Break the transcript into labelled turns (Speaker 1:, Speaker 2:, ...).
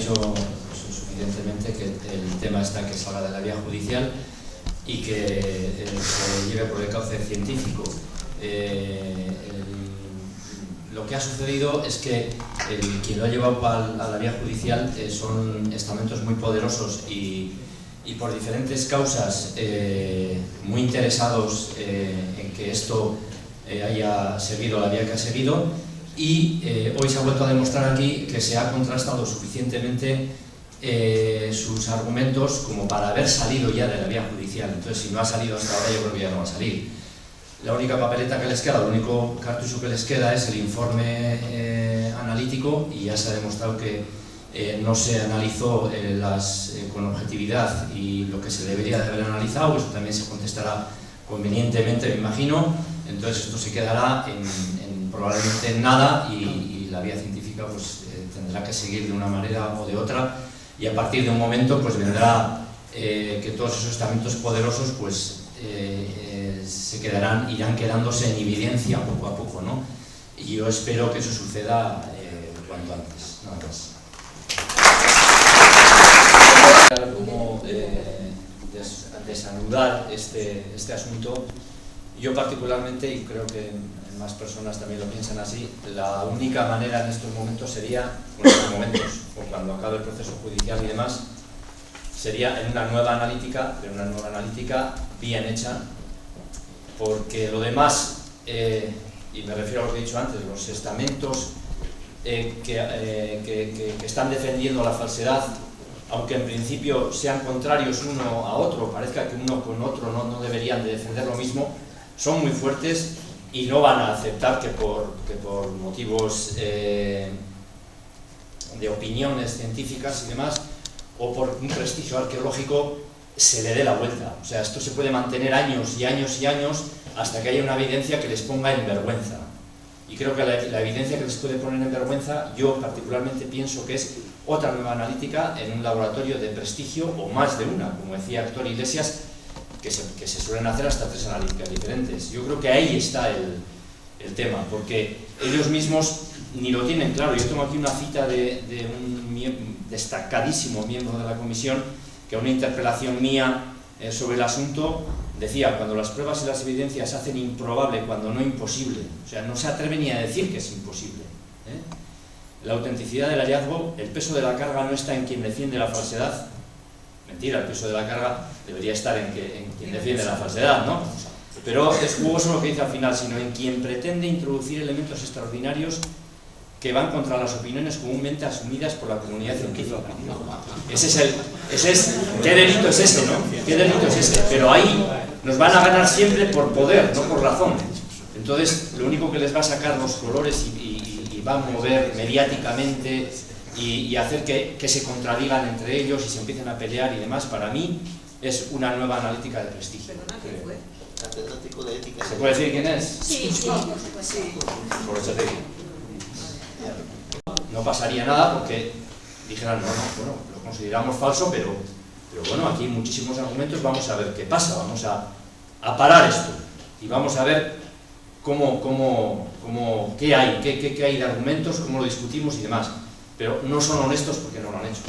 Speaker 1: dicho suficientemente que el tema está que salga de la vía judicial y que se lleve por el cauce científico. Lo que ha sucedido es que quien lo ha llevado a la vía judicial son estamentos muy poderosos y por diferentes causas muy interesados en que esto haya seguido la vía que ha seguido, y hoy se ha vuelto a demostrar aquí que se ha contrastado suficientemente sus argumentos como para haber salido ya de la vía judicial. Entonces, si no ha salido hasta ahora, yo creo que ya no va a salir. La única papeleta que les queda, el único cartucho que les queda es el informe analítico, y ya se ha demostrado que no se analizó con objetividad y lo que se debería de haber analizado. Eso también se contestará convenientemente, me imagino. Entonces esto se quedará probablemente en nada, y la vía científica pues tendrá que seguir de una manera o de otra, y a partir de un momento pues vendrá que todos esos estamentos poderosos pues irán quedándose en evidencia poco a poco, ¿no? Y yo espero que eso suceda cuanto antes, nada más. Cómo desanudar este asunto. Yo particularmente, y creo que más personas también lo piensan así, la única manera en estos momentos sería, o cuando acabe el proceso judicial y demás, sería en una nueva analítica, bien hecha, porque lo demás, y me refiero a lo que he dicho antes, los estamentos que están defendiendo la falsedad, aunque en principio sean contrarios uno a otro, parezca que uno con otro no deberían de defender lo mismo, son muy fuertes y no van a aceptar que por motivos de opiniones científicas y demás, o por un prestigio arqueológico, se le dé la vuelta. O sea, esto se puede mantener años y años y años hasta que haya una evidencia que les ponga en vergüenza. Y creo que la evidencia que les puede poner en vergüenza, yo particularmente pienso que es otra nueva analítica en un laboratorio de prestigio, o más de una, como decía Héctor Iglesias, que se suelen hacer hasta 3 analíticas diferentes. Yo creo que ahí está el tema, porque ellos mismos ni lo tienen claro. Yo tengo aquí una cita de un destacadísimo miembro de la comisión, que a una interpelación mía sobre el asunto decía: cuando las pruebas y las evidencias hacen improbable cuando no imposible, o sea, no se atreve ni a decir que es imposible. La autenticidad del hallazgo, el peso de la carga no está en quien defiende la falsedad. Mentira, el peso de la carga debería estar en quien defiende la falsedad, ¿no? Pero es jugoso lo que dice al final, sino en quien pretende introducir elementos extraordinarios que van contra las opiniones comúnmente asumidas por la comunidad científica. ¿Qué delito es ese, no? ¿Qué delito es ese? Pero ahí nos van a ganar siempre por poder, no por razón. Entonces, lo único que les va a sacar los colores y va a mover mediáticamente y hacer que se contradigan entre ellos y se empiecen a pelear y demás, para mí es una nueva analítica de prestigio.
Speaker 2: Catedrático de ética.
Speaker 1: ¿Se puede decir quién es?
Speaker 3: Sí.
Speaker 1: Por eso te digo. No pasaría nada porque dijeran, bueno, lo consideramos falso, pero bueno, aquí hay muchísimos argumentos, vamos a ver qué pasa, vamos a parar esto y vamos a ver qué hay de argumentos, cómo lo discutimos y demás. Pero no son honestos porque no lo han hecho.